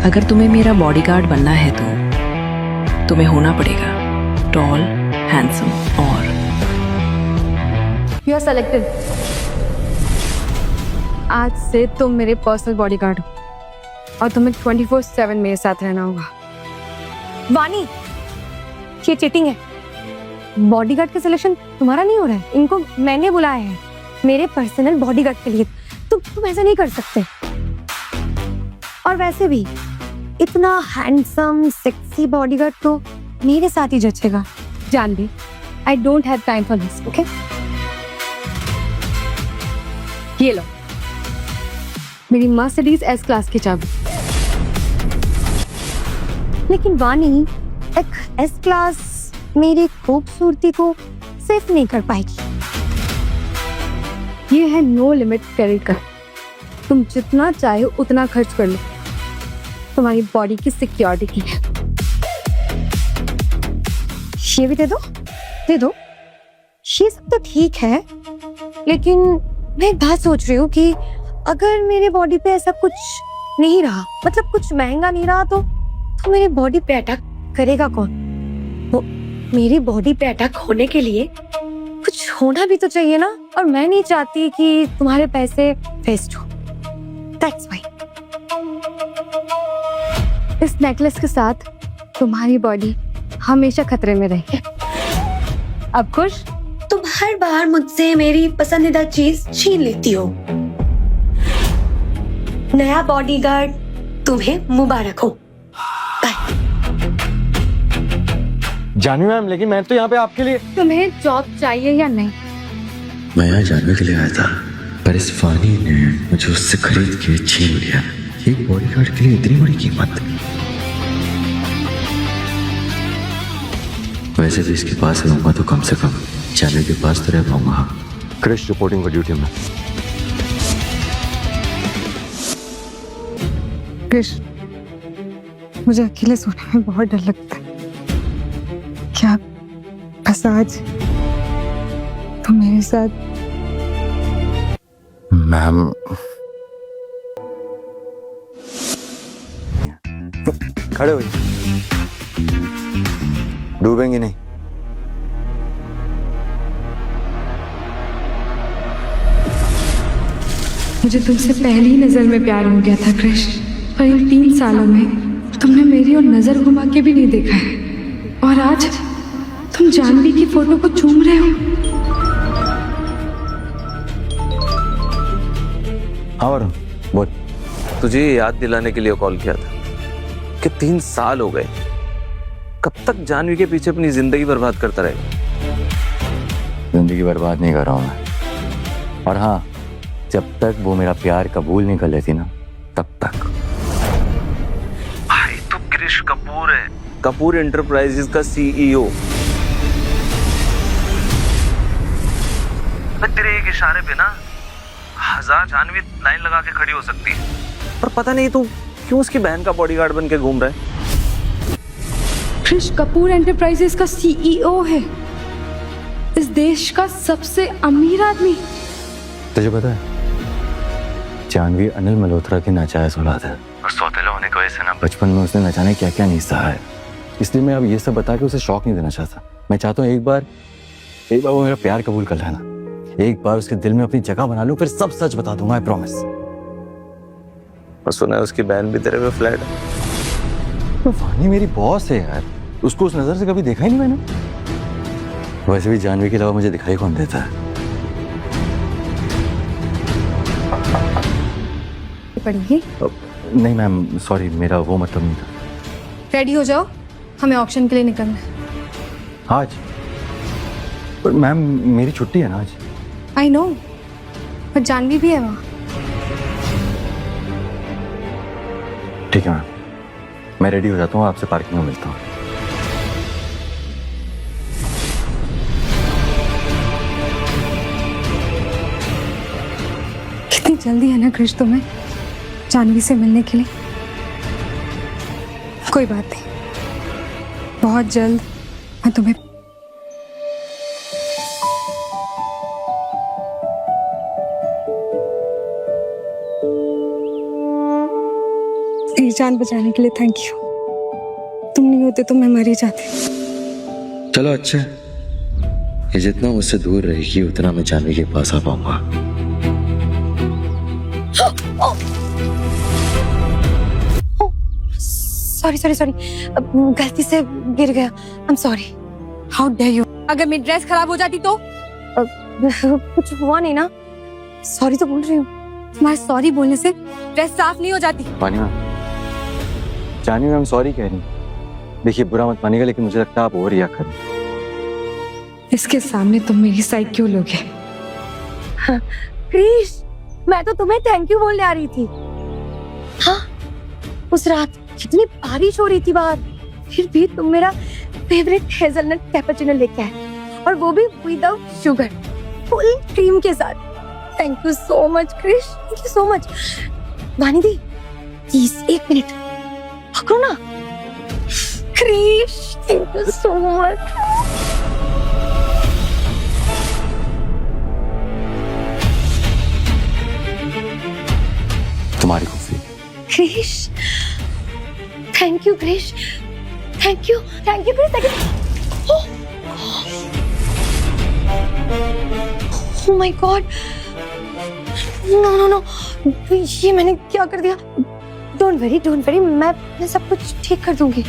अगर तुम्हें मेरा बॉडीगार्ड बनना है तो तुम्हें होना पड़ेगा टॉल, हैंडसम और यू आर सेलेक्टेड। आज से तुम मेरे पर्सनल बॉडीगार्ड हो और तुम्हें 24/7 मेरे साथ रहना होगा। वानी, ये चीटिंग है। बॉडीगार्ड का सिलेक्शन तुम्हारा नहीं हो रहा है, इनको मैंने बुलाया है मेरे पर्सनल बॉडीगार्ड के लिए। तुम ऐसा नहीं कर सकते। और वैसे भी इतना हैंडसम सेक्सी बॉडीगार्ड तो मेरे साथ ही जचेगा। Jahnavi, I don't have time for this, okay? ये लो मेरी मर्सिडीज एस क्लास की चाबी। लेकिन वानी, एक एस क्लास मेरी खूबसूरती को सेफ नहीं कर पाएगी। ये है नो लिमिट क्रेडिट कार्ड। तुम जितना चाहे उतना खर्च कर लो, तुम्हारी बॉडी की सिक्योरिटी की है। ये भी दे दो, दे दो। ये सब तो ठीक है, लेकिन मैं एक बात सोच रही हूँ कि अगर मेरे बॉडी पे ऐसा कुछ नहीं रहा, मतलब कुछ महंगा नहीं रहा, तो मेरी बॉडी पे अटैक करेगा कौन? वो मेरी बॉडी पे अटैक होने के लिए कुछ होना भी तो चाहिए ना। और मैं नहीं चाहती कि तुम्हारे पैसे वेस्ट हो। दैट्स व्हाई इस नेकलेस के साथ तुम्हारी बॉडी हमेशा खतरे में रही। अब खुश? तुम हर बार मुझसे मेरी पसंदीदा चीज छीन लेती हो। नया बॉडीगार्ड तुम्हें मुबारक हो। बाय। जानवी मैम, लेकिन मैं तो यहाँ पे आपके लिए। तुम्हें जॉब चाहिए या नहीं? मैं यहाँ जानवी के लिए आया था, पर इस फानी ने मुझे उससे खरीद के छीन लिया। एक बॉडीगार्ड के लिए इतनी बड़ी कीमत। वैसे भी इसके पास रहूंगा तो कम से कम जानवी के पास तो रह पाऊंगा। क्रिश रिपोर्टिंग फॉर ड्यूटी में। क्रिश, मुझे अकेले सोने में बहुत डर लगता है। क्या बस आज तुम मेरे साथ? मैम, खड़े हो, डूबेंगे नहीं। मुझे तुमसे पहली नजर में प्यार हो गया था क्रिश, और इन 3 सालों में तुमने मेरी और नजर घुमा के भी नहीं देखा है। और आज तुम जानवी की फोटो को चूम रहे हो। हाँ वरुण, बोल। तुझे ये याद दिलाने के लिए कॉल किया था कि 3 साल हो गए। कब तक जानवी के पीछे अपनी जिंदगी बर्बाद करता रहेगा? जिंदगी बर्बाद नहीं कर रहा हूँ मैं। और हाँ, जब तक वो मेरा प्यार कबूल नहीं कर लेती ना, तब तक। भाई तू क्रिश कपूर है, कपूर एंटरप्राइजेस का सीईओ। तेरे एक इशारे पे ना 1000 जानवी लाइन लगा के खड़ी हो सकती है। पर पता नहीं तू क्यों उसकी बहन का बॉडीगार्ड बन के घूम रहा है। क्रिश कपूर एंटरप्राइजेस का सीईओ है, इस देश का सबसे अमीर आदमी। तुझे पता है, जानवी अनिल मल्होत्रा की नाजायज औलाद है, और सौतेला होने की वजह से ना बचपन में उसने न जाने क्या क्या नहीं सहा है। इसलिए मैं अब ये सब बता के उसे शौक नहीं देना चाहता। मैं चाहता हूँ एक बार वो मेरा प्यार कबूल कर लेना। एक बार उसके दिल में अपनी जगह बना लूं, फिर सब सच बता दूंगा, आई प्रॉमिस। और सुना है उसकी बहन भी तेरे पे फ्लैट है। तो फानी मेरी बॉस है यार, उसको उस नजर से कभी देखा ही नहीं मैंने। वैसे भी जानवी के अलावा मुझे दिखाई कौन देता है। पढ़ेंगे? नहीं मैम, सॉरी, मेरा वो मतलब नहीं था। रेडी हो जाओ, हमें ऑक्शन के लिए निकलना है। आज? पर मैम मेरी छुट्टी है ना आज। आई नो, पर जानवी भी है वहाँ। ठीक है मैम, मैं रेडी हो जाता हूँ, आपसे पार्किंग में मिलता हूँ। कितनी जल्दी है ना क्रिश तुम्हें जानवी से मिलने के लिए? कोई बात नहीं, बहुत जल्द मैं तुम्हें जान बचाने के लिए थैंक यू। तुम नहीं होते तो मैं मर ही जाती। चलो अच्छा है। ये जितना मुझसे दूर रहेगी उतना मैं जानवी के पास आ पाऊंगा। सॉरी सॉरी सॉरी, गलती से गिर गया। I am sorry. How dare you. अगर मेरी ड्रेस खराब हो जाती तो कुछ हुआ नहीं ना। सॉरी तो बोल रही हूँ। तुम्हारे सॉरी बोलने से ड्रेस साफ नहीं हो जाती। पानी मैम, जानवी मैम सॉरी कह रही। देखिए बुरा मत मानिएगा, लेकिन मुझे लगता है आप ओवर रिएक्ट कर रहे हैं। इसके सामने तुम मेरी साइड क्यों लोगे? हाँ, क्रिश, मैं तो तुम्हें थैंक यू बोलने आ रही थी। हाँ, उस रात कितनी बारिश हो रही थी बाहर, फिर भी तुम मेरा फेवरेट हेजलनट कैपेचिनो लेके आए, और वो भी विदाउट शुगर, फुल क्रीम के साथ। Thank you so much Krish, thank you so much. Vani दी, प्लीज 1 मिनट पकड़ो ना। Krish, thank you so much. तुम्हारी खुशी। Krish, thank you Krish, thank you Krish, thank you. Oh my God, no no no, ये मैंने क्या कर दिया? डोंट वरी, मैं सब कुछ ठीक कर दूंगी।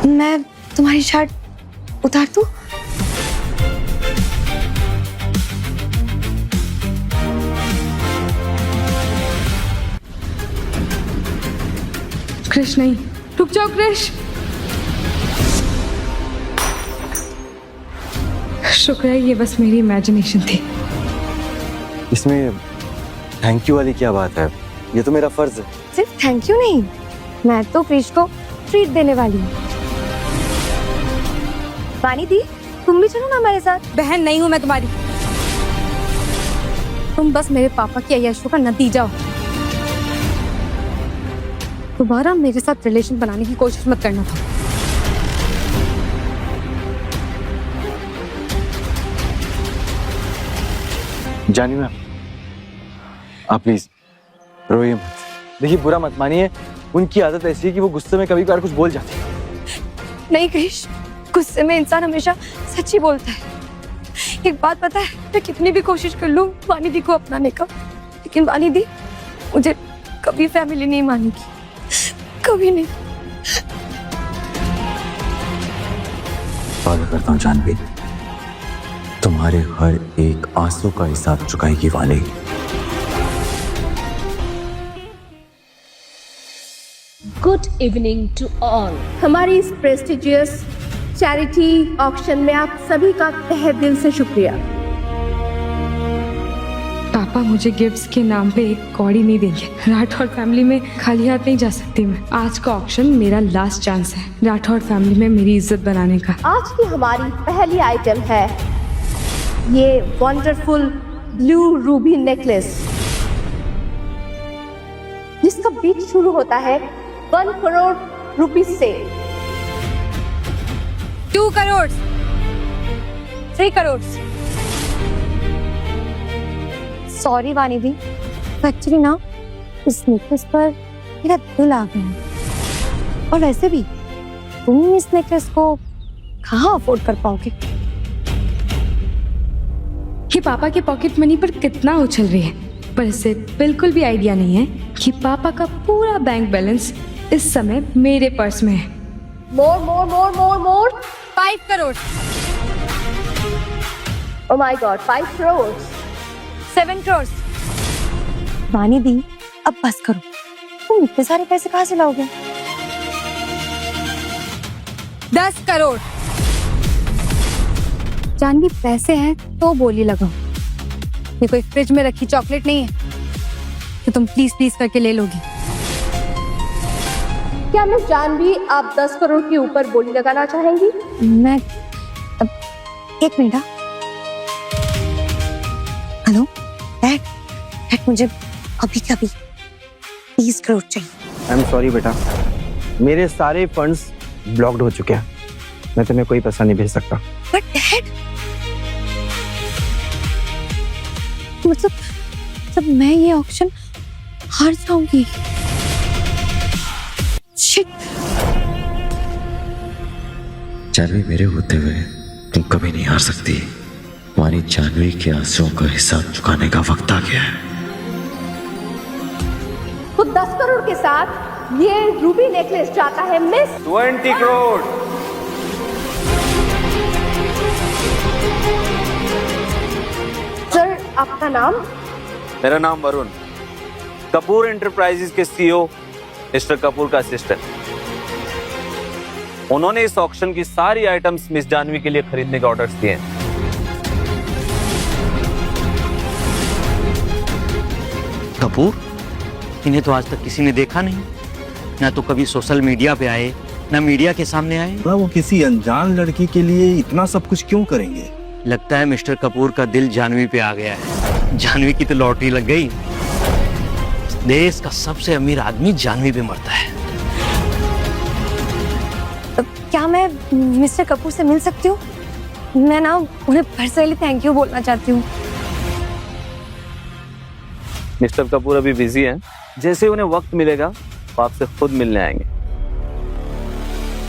मैं तुम्हारी शर्ट उतार दूं? क्रिश नहीं, रुक जाओ क्रिश। शुक्र है ये बस मेरी इमेजिनेशन थी। इसमें थैंक यू वाली क्या बात है? ये तो मेरा फर्ज है। सिर्फ थैंक यू नहीं, मैं तो क्रिश को ट्रीट देने वाली हूँ। वानी दी, तुम भी चलो ना हमारे साथ। बहन नहीं हूँ मैं तुम्हारी, तुम बस मेरे पापा की अय्याशों का नतीजा हो। दोबारा मेरे साथ रिलेशन बनाने की कोशिश मत करना था। जानवी मैम, आप प्लीज रोइए मत। देखिए बुरा मत मानिए, उनकी आदत ऐसी है कि वो गुस्से में कभी कभार कुछ बोल जाती है। नहीं क्रिश, गुस्से में इंसान हमेशा सच ही बोलता है। एक बात पता है, मैं कितनी भी कोशिश कर लूं वानी दी को अपनाने का, लेकिन वानी दी मुझे कभी फैमिली नहीं मानेगी, कभी नहीं। वादा करता हूँ जानवी, तुम्हारे हर एक आंसू का हिसाब चुकाएगी वाली। Good evening to all. हमारी इस प्रेस्टिजियस चैरिटी ऑक्शन में आप सभी का तहे दिल से शुक्रिया। पापा मुझे गिफ्ट्स के नाम पे एक कौड़ी नहीं देंगे। राठौर फैमिली में खाली हाथ नहीं जा सकती मैं। आज का ऑक्शन मेरा लास्ट चांस है राठौर फैमिली में मेरी इज्जत बनाने का। आज की हमारी पहली आइटम है ये वंडरफुल ब्लू रूबी नेकलेस, जिसका बीच शुरू होता है 1 करोड़ रुपीस से। 2 करोड़, 3 करोड़। सॉरी वानी दी, एक्चुअली ना इस नेकलेस पर मेरा दिल आ गया, और वैसे भी तुम इस नेकलेस को कहाँ अफोर्ड कर पाओगे? ये पापा के पॉकेट मनी पर कितना उछल रही है, पर इसे बिल्कुल भी आइडिया नहीं है कि पापा का पूरा बैंक बैलेंस इस समय मेरे पर्स में है। मोर मोर मोर मोर मोर 5 करोड़। ओह माय गॉड, 5 करोड़। 7 करोड़। वानी दी, अब बस करो, तुम इतने सारे पैसे कहाँ से लाओगे? 10 करोड़। जानवी, पैसे हैं तो बोली लगाओ, ये कोई फ्रिज में रखी चॉकलेट नहीं है तो तुम प्लीज प्लीज करके ले लोगी। क्या मिस जानवी, आप 10 करोड़ के ऊपर बोली लगाना चाहेंगी? मैं अब 1 मिनट। हेलो डैड, मुझे अभी के अभी 30 करोड़ चाहिए। आई एम सॉरी बेटा, मेरे सारे फंड्स ब्लॉक्ड हो चुके हैं, मैं तुम्हें कोई पैसा नहीं भेज सकता। बट डैड, मतलब मैं ये ऑक्शन हार जाऊंगी। Shit. जानवी मेरे होते हुए तुम कभी नहीं हार सकती। हमारी जानवी के आंसुओं का हिसाब चुकाने का वक्त आ गया है। तो 10 करोड़ के साथ ये रूबी नेकलेस जाता है मिस 20 करोड़। सर, आपका नाम? मेरा नाम वरुण, कपूर एंटरप्राइजेज के सीईओ मिस्टर कपूर का असिस्टेंट। उन्होंने इस ऑक्शन की सारी आइटम्स मिस जानवी के लिए खरीदने के ऑर्डर्स दिए हैं। कपूर, इन्हें तो आज तक किसी ने देखा नहीं, ना तो कभी सोशल मीडिया पे आए, ना मीडिया के सामने आए। वो किसी अनजान लड़की के लिए इतना सब कुछ क्यों करेंगे? लगता है मिस्टर कपूर का दिल जानवी पे आ गया है। जानवी की तो लॉटरी लग गई। देश का सबसे अमीर आदमी जानवी पे मरता है। क्या मैं मिस्टर कपूर से मिल सकती हूँ? मैं ना उन्हें पर्सनली थैंक यू बोलना चाहती हूँ। मिस्टर कपूर अभी बिजी हैं। जैसे उन्हें वक्त मिलेगा वो आपसे खुद मिलने आएंगे।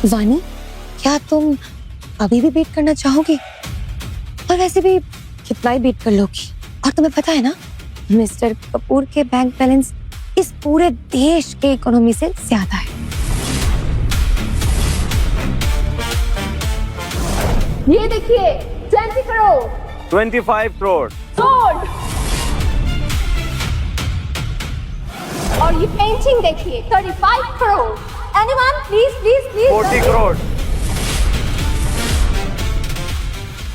वानी, क्या तुम अभी भी वेट करना चाहोगी? और वैसे भी कितना ही वेट कर लोगी। और तुम्हें पता है ना, मिस्टर कपूर के बैंक बैलेंस इस पूरे देश के इकोनॉमी से ज्यादा है। ये देखिए 20 करोड़ 25 करोड़। सोल्ड। और ये पेंटिंग देखिए 35 crore. Anyone please please please 40 crore.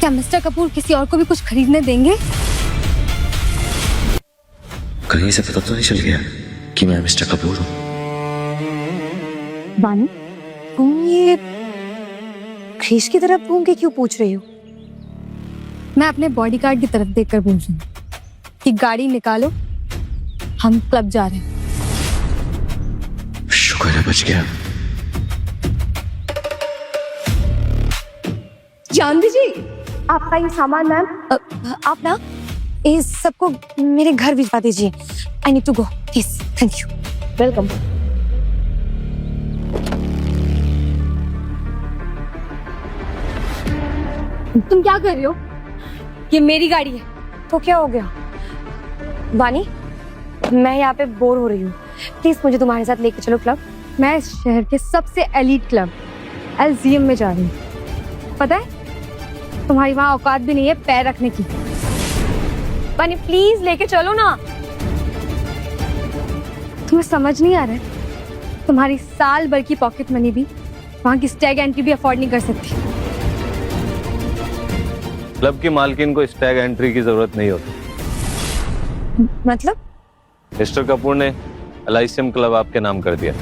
क्या मिस्टर कपूर किसी और को भी कुछ खरीदने देंगे? कहीं से पता तो नहीं चल गया कि मैं मिस्टर कपूर हूँ? वानी, तुम ये क्रिश की तरफ घूम के क्यों पूछ रही हो? मैं अपने बॉडीगार्ड की तरफ देखकर पूछ रही हूँ कि गाड़ी निकालो, हम क्लब जा रहे हैं। शुक्र है बच गया। जानवी जी, आपका ये सामान मैम। आप ना इस सबको मेरे घर भिजवा दीजिए। I need to go please. Thank you. Welcome. तुम क्या कर रही हो? ये मेरी गाड़ी है। तो क्या हो गया? वानी, मैं यहाँ पे बोर हो रही हूँ, प्लीज मुझे तुम्हारे साथ लेके चलो क्लब। मैं इस शहर के सबसे एलीट क्लब एलजीएम में जा रही हूँ। पता है, तुम्हारी वहाँ औकात भी नहीं है पैर रखने की। वानी प्लीज लेके चलो ना। तुम्हें समझ नहीं आ रहा है, तुम्हारी साल भर की पॉकेट मनी भी वहाँ की स्टैग एंट्री भी अफोर्ड नहीं कर सकती। क्लब की मालकिन को स्टैग एंट्री की जरूरत नहीं होती। मतलब? मिस्टर कपूर ने एलआईसीएम क्लब आपके नाम कर दिया।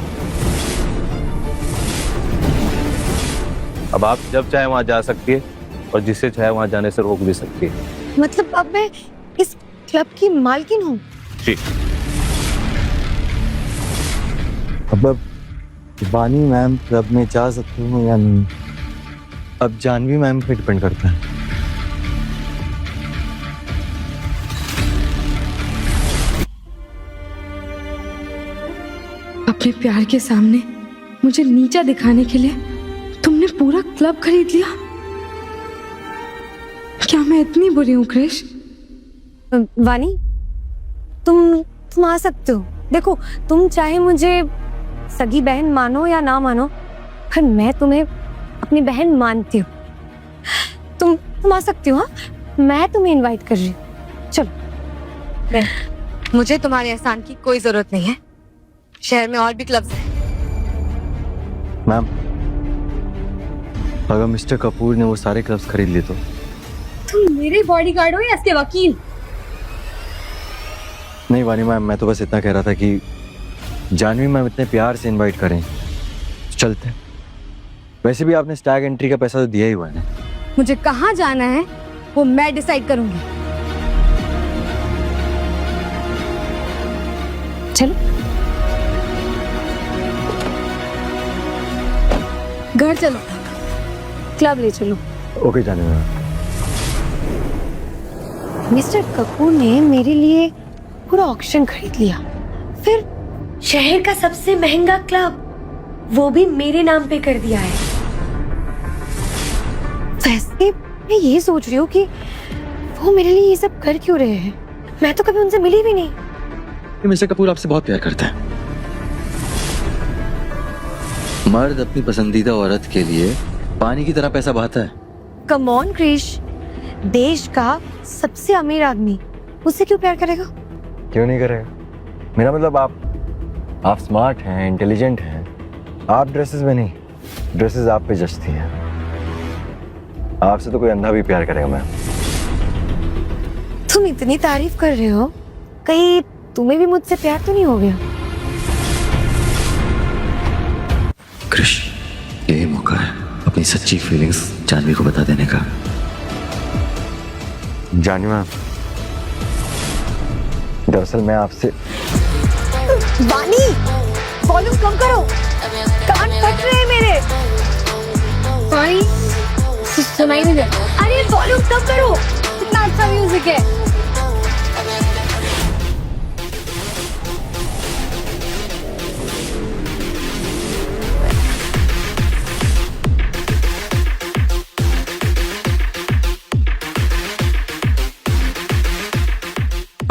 अब आप जब चाहे वहां जा सकती है और जिसे चाहे वहां जाने से रोक भी सकती है। मतलब अब मैं इस क्लब की मालकिन हूँ? जी। अब वानी मैम क्लब में जा सकती हूँ या नहीं, अब जानवी मैम पे डिपेंड करता है। अपने प्यार के सामने मुझे नीचा दिखाने के लिए तुमने पूरा क्लब खरीद लिया। क्या मैं इतनी बुरी हूँ क्रिश? वानी, तुम आ सकते हो। देखो, तुम चाहे मुझे सगी बहन मानो या ना मानो, पर मैं तुम्हें अपनी बहन मानती हूँ। तुम आ सकती हो। हाँ, मैं तुम्हें इनवाइट कर रही हूँ। चलो। मुझे तुम्हारे एहसान की कोई जरूरत नहीं है। शहर में और भी क्लब्स हैं। मैम, अगर मिस्टर कपूर ने वो सारे क्लब्स खरीद लिए तो? तुम मेरे बॉडीगार्ड हो या इसके वकील? नहीं वानी मैम, मैं तो बस इतना कह रहा था कि जानवी मैम इतने प्यार से इनवाइट करें, चलते। वैसे भी आपने स्टैग एंट्री का पैसा तो दिया ही हुआ है। मुझे कहाँ जाना है वो मैं डिसाइड करूंगी। चलो। घर चलो, क्लब ले चलो। Okay Janhvi ma'am. Mister Kapoor ने मेरे लिए पूरा ऑक्शन खरीद लिया, फिर शहर का सबसे महंगा क्लब, वो भी मेरे नाम पे कर दिया है। वैसे मैं ये सोच रही हूँ कि वो मेरे लिए ये सब कर क्यों रहे हैं। मैं तो कभी उनसे मिली भी नहीं। मिस्टर कपूर आपसे बहुत प्यार करता है। मर्द अपनी पसंदीदा औरत के लिए पानी की तरह पैसा बहाता है। कम ऑन क्रिश, देश का सबसे अमीर आदमी उससे क्यों प्यार करेगा? क्यों नहीं करेगा? मेरा मतलब आप स्मार्ट हैं, इंटेलिजेंट हैं। आप ड्रेसेस में नहीं, ड्रेसेस आप पे जचती हैं। आपसे तो कोई अंधा भी प्यार करेगा मैम। तुम इतनी तारीफ कर रहे हो, कहीं तुम्हें भी मुझसे प्यार तो नहीं हो गया? कृष, यही मौका है अपनी सच्ची फीलिंग्स जानवी को बता देने का। जानवी मैम, दरअसल मैं आपसे वानी, वॉल्यूम कम करो, कान फट रहे हैं मेरे। वानी, सुनाई नहीं दे। अरे वॉल्यूम कम करो, कितना अच्छा म्यूजिक है।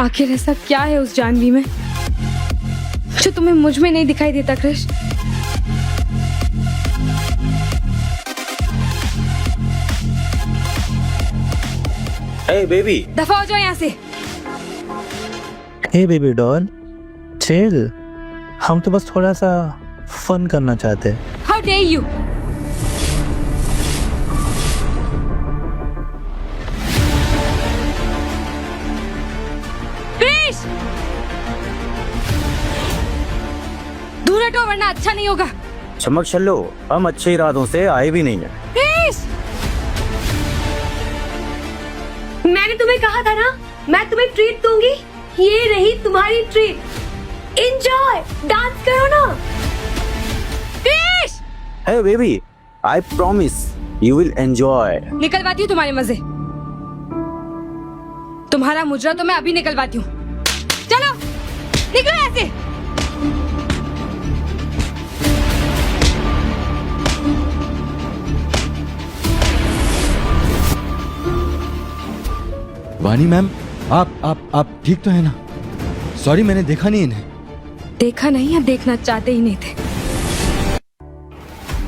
आखिर ऐसा क्या है उस जानवी में जो तुम्हें मुझ में नहीं दिखाई देता कृष? Hey baby. दफा हो जाओ यहाँ से। Hey baby doll. Chill. हम तो बस थोड़ा सा फन करना चाहते हैं। How dare you? कृष! दूर हटो वरना अच्छा नहीं होगा। चमक छल्लो, हम अच्छे इरादों से आए भी नहीं है। कृष! मैंने तुम्हें कहा था ना, मैं तुम्हें ट्रीट दूंगी। ये रही तुम्हारी ट्रीट। एंजॉय, डांस करो ना। कृष! Hey baby, I promise you will enjoy. निकलवाती हूँ तुम्हारे मजे। तुम्हारा मुजरा तो मैं अभी निकलवाती हूँ। चलो, निकलो यहाँ से। वानी मैम, आप ठीक तो है ना? सॉरी, मैंने देखा नहीं इन्हें। देखा नहीं या देखना चाहते ही नहीं थे?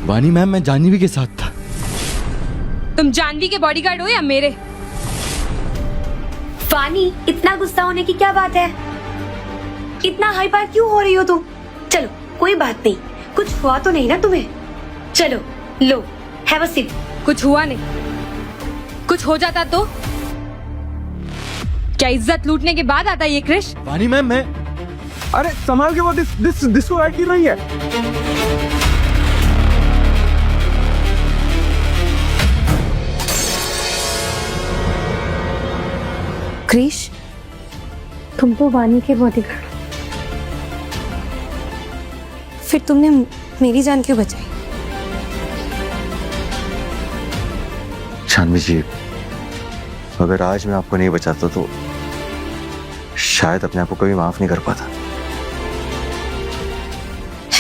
वानी मैम, मैं जानवी के साथ था। तुम जानवी के बॉडीगार्ड हो या मेरे? फानी, इतना गुस्सा होने की क्या बात है? इतना हाइपर क्यों हो रही हो तुम? चलो, कोई बात नहीं, कुछ हुआ तो नहीं ना तुम्हें? चलो, लो, हैव अ सिप। कुछ हुआ नहीं। कुछ हो जाता तो? क्या इज्जत लूटने के बाद आता ये कृष? वानी मैम, मैं अरे संभाल के वो दिस को गिर रही है। कृष, तुम तो वानी के बॉडीगार्ड, फिर तुमने मेरी जान क्यों बचाई? जानवी जी, अगर आज मैं आपको नहीं बचाता तो शायद अपने आप को कभी माफ नहीं कर पाता।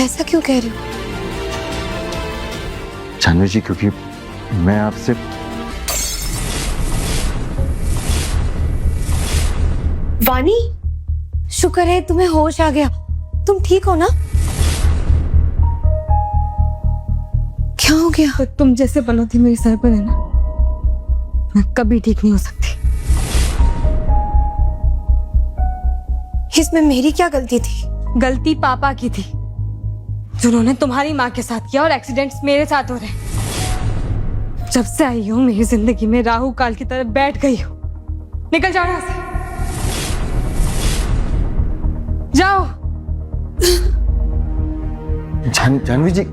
ऐसा क्यों कह रही हो? जानवी जी, क्योंकि मैं आपसे वानी, शुक्र है तुम्हें होश आ गया। तुम ठीक हो ना? क्या हो गया? तो तुम जैसे पनौती मेरे सर पर है ना, मैं कभी ठीक नहीं हो सकती। इसमें मेरी क्या गलती थी? गलती पापा की थी, जिन्होंने तुम्हारी माँ के साथ किया और एक्सीडेंट्स मेरे साथ हो रहे हैं। जब से आई हूँ मेरी जिंदगी में राहु काल की तरह बैठ गई हो। निकल जाओ यहाँ से, जाओ। जानवी जी,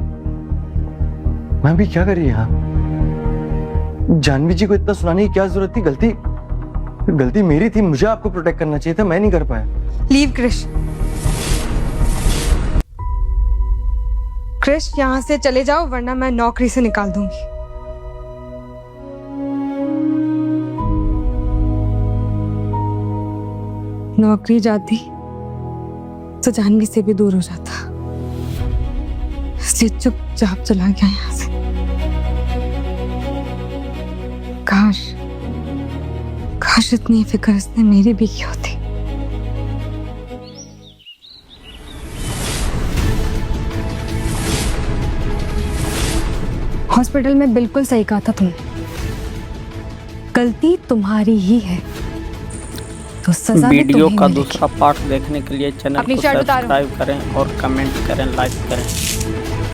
मैं भी क्या कर रही यहाँ? जानवी जी को इतना सुनाने की क्या जरूरत थी? गलती मेरी थी, मुझे आपको प्रोटेक्ट करना चाहिए था, मैं नहीं कर पाया। लीव कृष। कृष, यहाँ से चले जाओ वरना मैं नौकरी से निकाल दूंगी। नौकरी जाती तो जानवी से भी दूर हो जाता, इसलिए चुपचाप चला गया यहाँ से। काश इतनी फिक्र इसने मेरी भी की होती। हॉस्पिटल में बिल्कुल सही कहा था तुमने, गलती तुम्हारी ही है तो सजा भी वीडियो तुम्हें का मिलेगी। दूसरा पार्ट देखने के लिए चैनल अपनी को शर्ट उतारो। सब्सक्राइब करें और कमेंट करें, लाइक करें।